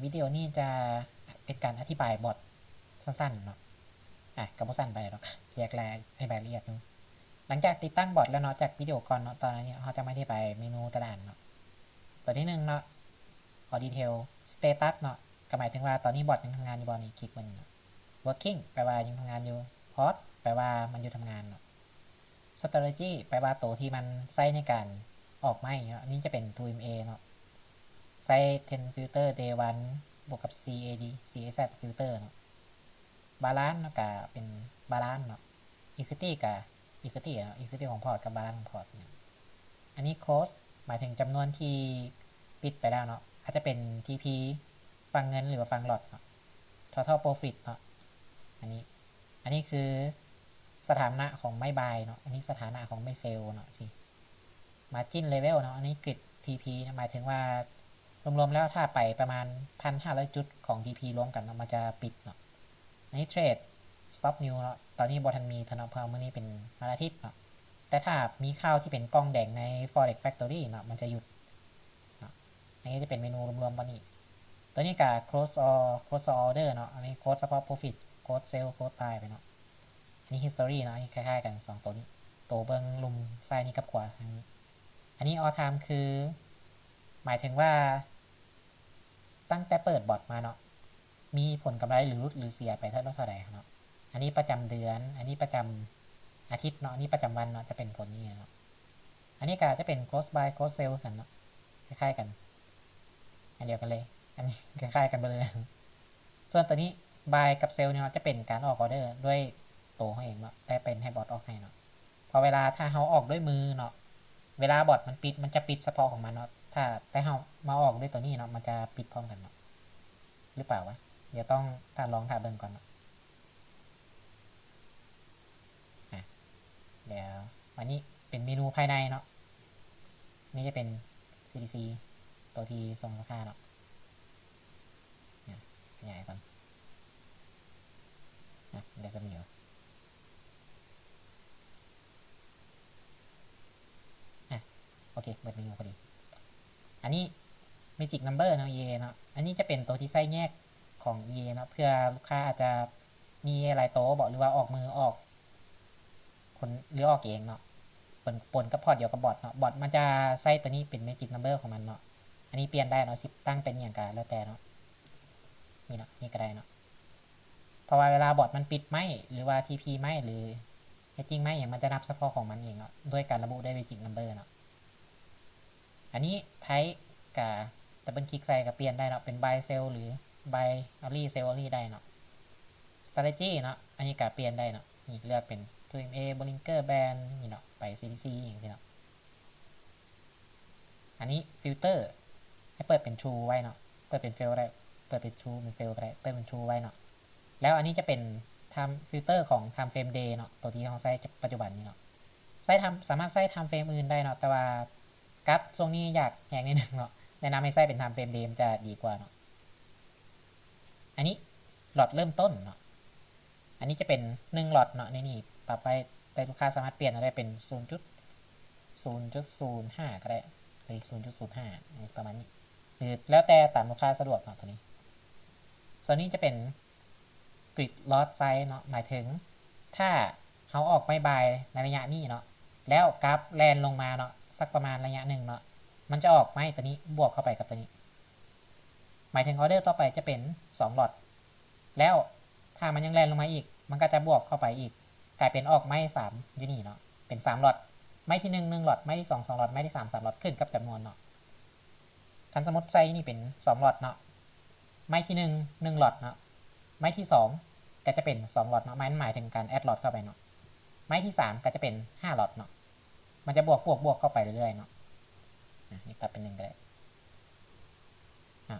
วิดีโอนี้จะเป็นการอธิบายบอทสั้นๆเนาะกับสั้นไปหรอกแยกแรกให้รายละเอียดนึงหลังจากติดตั้งบอทแล้วเนาะจากวิดีโอก่อนเนาะตอนนี้เขาจะไม่ได้ไปเมนูตารางเนาะตัวที่หนึ่งเนาะขอดีเทลสเตตัสเนาะก็หมายถึงว่าตอนนี้บอทยังทำงานอยู่บอนี่คลิกมันเนาะ working แปลว่ายังทำงานอยู่ pause แปลว่ามันอยู่ทำงานเนาะ strategy แปลว่าตัวที่มันใช้ในการออกไม่เนาะอันนี้จะเป็น 2MA เนาะใช้10 filter day 1บวกกับ CAZ filter เนาะ balance เนาะก็เป็น balance เนาะ equity กับ equity เนาะ equity ของพอร์ตกับ balance ของพอร์ตเนี่ยอันนี้ close หมายถึงจำนวนที่ปิดไปแล้วเนาะอาจจะเป็น TP ฟังเงินหรือว่าฟังหลอดเนาะ total profit เนาะอันนี้คือสถานะของไม่บายเนาะอันนี้สถานะของไม่เซลเนาะสิ margin level เนาะอันนี้กริด TP หมายถึงว่ารวมๆแล้วถ้าไปประมาณ 1,500 จุดของ TP รวมกันเนาะมันจะปิดเนาะอันนี้เทรด stop new เนาะตอนนี้บอทันมีธนาคารเมื่อนี้เป็นวันอาทิตย์เนาะแต่ถ้ามีข้าวที่เป็นกล้องแดงใน forex factory เนาะมันจะหยุดเนาะอันนี้จะเป็นเมนูรวมๆวันนี้ตัวนี้กับ close order เนาะอันนี้ close เฉพาะ profit close sell close buy ไปเนาะอันนี้ history เนาะอันนี้คล้ายๆกัน2ตัวนี้ตัวเบิ้งลุมซ้ายนี่กับขวาทางนี้อันนี้ all time คือหมายถึงว่าตั้งแต่เปิดบอทมาเนาะมีผลกำไรหรือลดหรือเสียไปเท่าไหร่เนาะอันนี้ประจำเดือนอันนี้ประจำอาทิตย์เนาะอันนี้ประจำวันเนาะจะเป็นผลนี้เนาะอันนี้ก็จะเป็น close buy close sell กันเนาะคล้ายๆกันอันเดียวกันเลยอันนี้คล้ายๆกันไปเลยส่วนตัวนี้ buy กับ sell เนี่ยจะเป็นการออกออเดอร์ด้วยตัวเขาเองเนาะแต่เป็นให้บอทออกให้เนาะพอเวลาถ้าเขาออกด้วยมือเนาะเวลาบอทมันปิดมันจะปิดเฉพาะของมันเนาะถ้าแต่เขามาออกด้วยตัวนี้เนาะมันจะปิดพร้อมกันเนาะหรือเปล่าวะเดี๋ยวต้องถ้าลองถ้าเบิ่งก่อนเนาะเดี๋ยววันนี้เป็นเมนูภายในเนาะนี่จะเป็น CDC ตัวที่ทรงราคาเนาะขยายก่อนเดี๋ยวจะมีอยู่โอเคเปิดเมนูพอดีอันนี้ Magic Number เนาะ EA เนาะอันนี้จะเป็นตัวที่ใส่แยกของ EA เนาะเพื่อลูกค้าอาจจะมีหลายโต๊ะบอกหรือว่าออกมือออกคนหรือออกเองเนาะปนกับพอร์ตเดียวกับบอทเนาะบอทมันจะใส่ตัวนี้เป็น Magic Number ของมันเนาะอันนี้เปลี่ยนได้เนาะ10ตั้งเป็นอย่างกันแล้วแต่เนาะนี่เนาะนี่ก็ได้เนาะเพราะว่าเวลาบอทมันปิดไหมหรือว่า TP ไหมหรือ hedging ไหมอย่างมันจะนับเฉพาะของมันเองเนาะด้วยการระบุด้วย Magic Number เนาะอันนี้ไทป์กับดับเบิลคลิกใส่กับเปลี่ยนได้เนาะเป็น buy sell หรือ buy only sell only ได้เนาะ strategy เนาะอันนี้กับเปลี่ยนได้เนาะนี่เลือกเป็น 2MA Bollinger Band นี่เนาะไป CDC อย่างที่เนาะอันนี้ filter ให้เปิดเป็น true ไว้เนาะเปิดเป็น fail ได้เปิดเป็น true เป็น fail ก็ได้เปิดเป็น true ไว้เนาะแล้วอันนี้จะเป็น time filter ของ time frame day เนาะตัวที่เขาใช้ปัจจุบันนี้เนาะใช้สามารถใช้ time frame อื่นได้เนาะแต่ว่ากับทรงนี้อยากแหงนิดนึงเนาะแนะนำให้ใช้เป็น time frame day จะดีกว่าเนาะอันนี้หลอดเริ่มต้นเนาะอันนี้จะเป็น1หลอดเนาะนี่ปรับไปแต่ลูกค้าสามารถเปลี่ยนได้เป็น 0.05 ก็ได้หรือ 0.05 ประมาณนี้หรือแล้วแต่ตามลูกค้าสะดวกเนาะตัวนี้ส่วนนี้จะเป็นกริดลอสไซส์เนาะหมายถึงถ้าเขาออกไม่บายในระยะนี้เนาะแล้วกราฟแลนลงมาเนาะสักประมาณระยะหนึ่งเนาะมันจะออกไม่ตัวนี้บวกเข้าไปกับตัวนี้หมายถึงออเดอร์ต่อไปจะเป็น2หลอดแล้วถ้ามันยังแลนลงมาอีกมันก็จะบวกเข้าไปอีกกลายเป็นออกไม่3อยู่นี่เนาะเป็น3หลอดไม่ที่1หลอดไม่ที่2หลอดไม่ที่3หลอดขึ้นกับจำนวนเนาะคันสมมติไซส์นี่เป็น2หลอดเนาะไม่ที่1หลอดเนาะไม่ที่2ก็จะเป็น2หลอดเนาะมันหมายถึงการแอดหลอดเข้าไปเนาะไม่ที่3ก็จะเป็น5หลอดเนาะมันจะบวกเข้าไปเรื่อยๆเนาะนี่ปรับเป็น1ก็ได้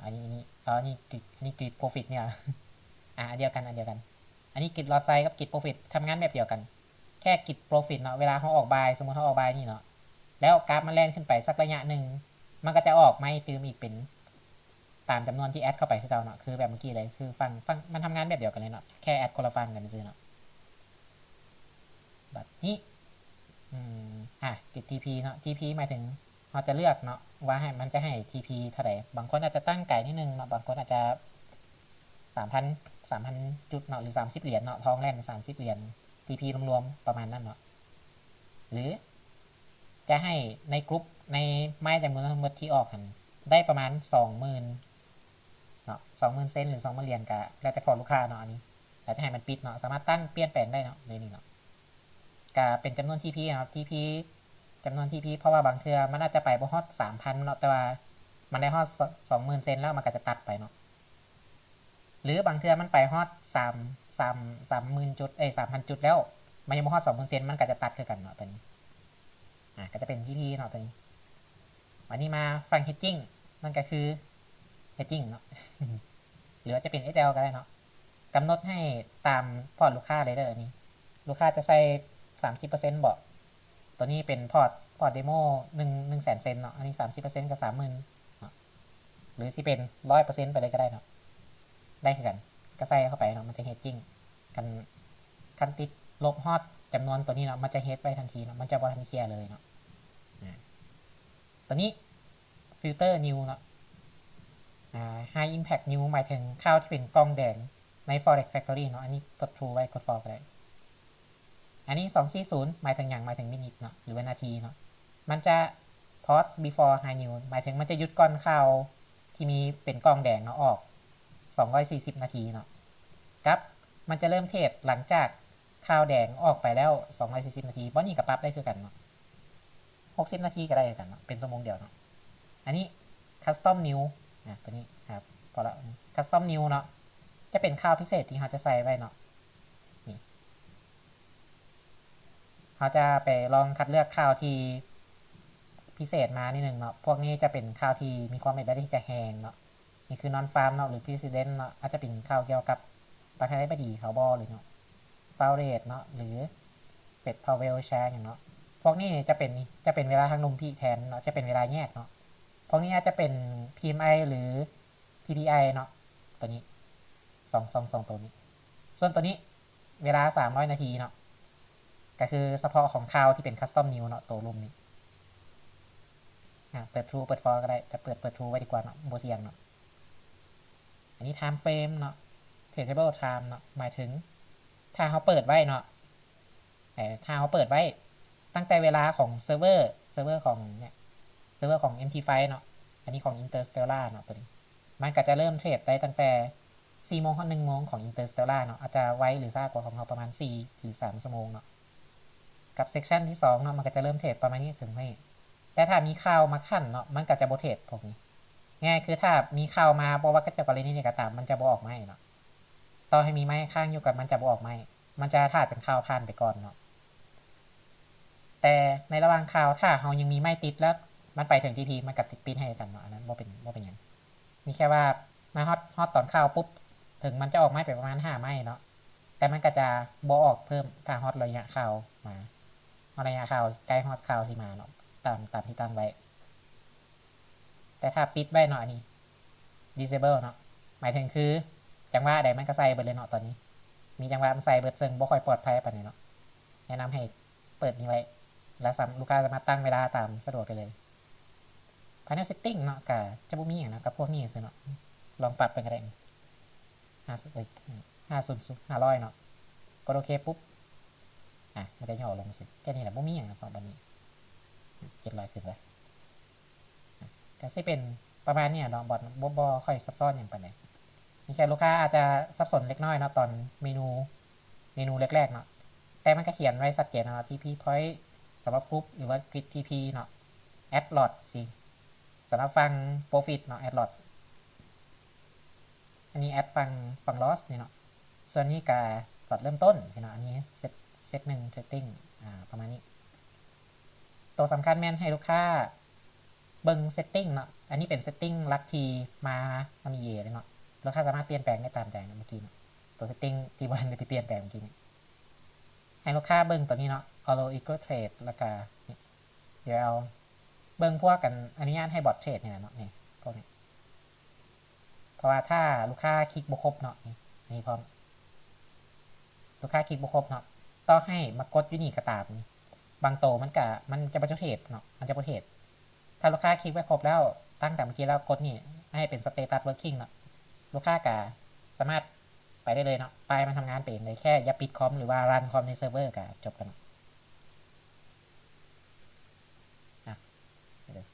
อันนี้นี่กริดโปรฟิตเนี่ยอันเดียวกันอันนี้กริดลอตไซกับกริดโปรฟิตทำงานแบบเดียวกันแค่กริดโปรฟิตเนาะเวลาเขาออกบายสมมติเขาออกบายนี่เนาะแล้วกราฟมันแล่นขึ้นไปสักระยะหนึ่งมันก็จะออกไม่ตืมอีกเป็นตามจำนวนที่แอดเข้าไปคือเก่าเนาะคือแบบเมื่อกี้เลยคือฟังมันทำงานแบบเดียวกันเลยเนาะแค่แอดคนละฟังกันซื้อเนาะแบบนี้กริด TP เนาะ TP หมายถึง เราจะเลือกเนาะว่าให้มันจะให้ TP เท่าไหร่บางคนอาจจะตั้งไก่นิดนึงเนาะบางคนอาจจะ3,000จุดเนาะหรือ30เหรียญเนาะทองแลน30เหรียญ TP รวมๆประมาณนั้นเนาะหรือจะให้ในกลุ่มในไม้จำนวนทั้งหมดที่ออกกันได้ประมาณ 20,000เนาะ20,000เซนหรือ20,000เหรียญก็แล้วแต่พอลูกค้าเนาะอันนี้เราจะให้มันปิดเนาะสามารถตั้งเปลี่ยนแปลงได้เนาะในนี้เนาะก็เป็นจำนวน TP เนาะ TP จำนวน TP เพราะว่าบางเทื่อมันอาจจะไปบ่ฮอด 3,000 เนาะแต่ว่ามันได้ฮอด 20,000เซนแล้วมันก็จะตัดไปเนาะหรือบางเทื่อมันไปฮอด30,000จุด3,000จุดแล้วมันยังบ่ฮอด 20,000เซนมันก็จะตัดคือกันเนาะตัวนี้ก็จะเป็น TP เนาะตัวนี้วันนี้มาฟัง hedging นั่นก็คือ hedging เนาะ หรือว่าจะเป็น SL ก็ได้เนาะกำหนดให้ตามพอร์ตลูกค้าเลยเด้ออันนี้ลูกค้าจะใส่ 30% บอกตัวนี้เป็นพอร์ตเดโม100,000เซนเนาะอันนี้ 30% กับ 30,000เนาะหรือที่เป็น 100% ไปเลยก็ได้เนาะได้คือกันก็ใส่เข้าไปเนาะมันจะ hedging กันติดลบฮอดจำนวนตัวนี้เนาะมันจะเฮดไปทันทีเนาะมันจะบ่ทันเคลียร์เลยเนาะตัวนี้ฟิลเตอร์นิวเนาะhigh impact new หมายถึงข้าวที่เป็นกล้องแดงใน forex factory เนาะอันนี้กด true ไว้กด false ก็ได้อันนี้240หมายถึงอย่างหมายถึงมินิทเนาะหรือว่านาทีเนาะมันจะ pause before high new หมายถึงมันจะหยุดก่อนข้าวที่มีเป็นกล้องแดงเนาะออก240นาทีเนาะครับมันจะเริ่มเทรดหลังจากข้าวแดงออกไปแล้ว240นาทีเพราะนี่กับปั๊บได้คือกันเนาะ60นาทีก็ได้กันเนาะเป็นชั่วโมงเดียวเนาะอันนี้ custom new ตัวนี้ครับพอละ custom new เนาะจะเป็นข้าวพิเศษที่เราจะใส่ไว้เนาะนี่เราจะไปลองคัดเลือกข้าวที่พิเศษมานิดนึงเนาะพวกนี้จะเป็นข้าวที่มีความเป็นไปได้ที่จะแห้งเนาะนี่คือ non farm เนาะหรือ president เนาะอาจจะเป็นข้าวเกี่ยวกับประธานาธิบดีเขาบอหรือเนาะฟาวเรตเนาะหรือเป็ดพาวเวลแชร์อย่างเนาะพวกนี้จะเป็นเวลาทางนมพี่แทนเนาะจะเป็นเวลาแยกเนาะพวกนี้อาจจะเป็น PMI หรือ PPI เนาะตัวนี้2ตัวนี้ส่วนตัวนี้เวลา300นาทีเนาะก็คือเฉพาะของข้าวที่เป็นคัสตอมนิวเนาะตัวรุมนี้เปิด True เปิด For ก็ได้แต่เปิด True ไว้ดีกว่าเนาะโบเซียงเนาะอันนี้ Time Frame เนาะ Table Time เนาะหมายถึงถ้าเขาเปิดไว้เนาะถ้าเขาเปิดไว้ตั้งแต่เวลาของเซิร์ฟเวอร์ของเนี่ยเซิร์ฟเวอร์ของ MT5 เนาะอันนี้ของ Interstellar เนาะตัวนี้มันก็จะเริ่มเทรดได้ตั้งแต่4 โมงถึง1 โมงของ Interstellar เนาะอาจจะไวหรือช้ากว่าของเราประมาณ4หรือ3ชั่วโมงเนาะกับเซกชันที่2เนาะมันก็จะเริ่มเทรดประมาณนี้ถึงให้แต่ถ้ามีข่าวมาขั้นเนาะมันก็จะโบเทรดพวกนี้ง่ายคือถ้ามีข่าวมาบอกว่าก็จะกรณีนี้ก็ตามมันจะบออกไม่เนาะต่อให้มีไม้ข้างอยู่กับมันจะบออกไม่มันจะถ่าจนข่าวผ่านไปก่อนเนาะแต่ในระหว่างข่าวถ้าเรายังมีไม้ติดแล้วมันไปถึง TP มันกับติดปีนให้กันเนาะอันนั้นบ่เป็นอย่างมีแค่ว่ามาฮอตตอนข่าวปุ๊บถึงมันจะออกไม้ไปประมาณ5 ไม้เนาะแต่มันก็จะบอออกเพิ่มถ้าฮอตระยะข่าวมาระยะข่าวใกล้ฮอตข่าวที่มาเนาะตามที่ตั้งไว้แต่ถ้าปิดไว้เนาะอันนี้ disable เนาะหมายถึงคือจังหวะใดมันก็ใส่เบิดเลยเนาะตอนนี้มีจังหวะมันใส่เบิดซึ่งบ่ค่อยปลอดภัยปานนี้เนาะแนะนำให้เปิดนี้ไว้แล้วลูกค้าจะมาตั้งเวลาตามสะดวกไปเลย Panel Setting เนาะก็จะบ่มีอย่างนะกับพวกนี้ซื่อเนาะลองปรับเป็นก็ได้500เนาะกดโอเคปุ๊บมันจะย่อลงสิแค่นี้แหละบ่มีอย่างนะตอนนี้700ขึ้นเลยก็สิเป็นประมาณนี้เนาะบอทบ่ค่อยซับซ้อนอย่างปานใดมีแค่ลูกค้าอาจจะสับสนเล็กน้อยเนาะตอนเมนูแรกๆเนาะแต่มันก็เขียนไว้ชัดเจนเนาะ TP Point สำหรับกรุ๊ปหรือว่า Grid TP เนาะ Add Lot สิสำหรับฟัง Profit เนาะ Add Lot อันนี้ Add ฟัง Loss นี่เนาะส่วนนี้ก็ลอตเริ่มต้นสิเนาะอันนี้เซต1 Trading ประมาณนี้ตัวสำคัญแม่นให้ลูกค้าเบิ่ง Setting เนาะอันนี้เป็น Setting ลักทีมามีเยเลยเนาะลูกค้าสามารถเปลี่ยนแปลงได้ตามใจนะเมื่อกี้ตัว Setting ที่บ่ได้ไปเปลี่ยนแปลงเมื่อกี้นี้ให้ลูกค้าเบิ่งตัวนี้เนาะ Allow Equal Trade แล้วก็เดี๋ยวเอาเบิ่งพวกกันอนุญาตให้บอทเทรดเนี่ยเนาะนี่พวกนี้เพราะว่าถ้าลูกค้าคลิกบ่ครบเนาะนี่พร้อมลูกค้าคลิกบ่ครบเนาะต้องให้มากดอยู่นี่ก็ตามบางโตมันจะบ่เทรดเนาะมันจะบ่เทรด ถ้าลูกค้าคลิกไว้ครบแล้วตั้งแต่เมื่อกี้แล้วกดนี่ให้เป็น status working เนาะลูกค้าก็สามารถไปได้เลยเนาะไปมันทำงานเป็นเลยแค่อย่าปิดคอมหรือว่ารันคอมในเซิร์ฟเวอร์ก็จบกันเนาะเดี๋ยว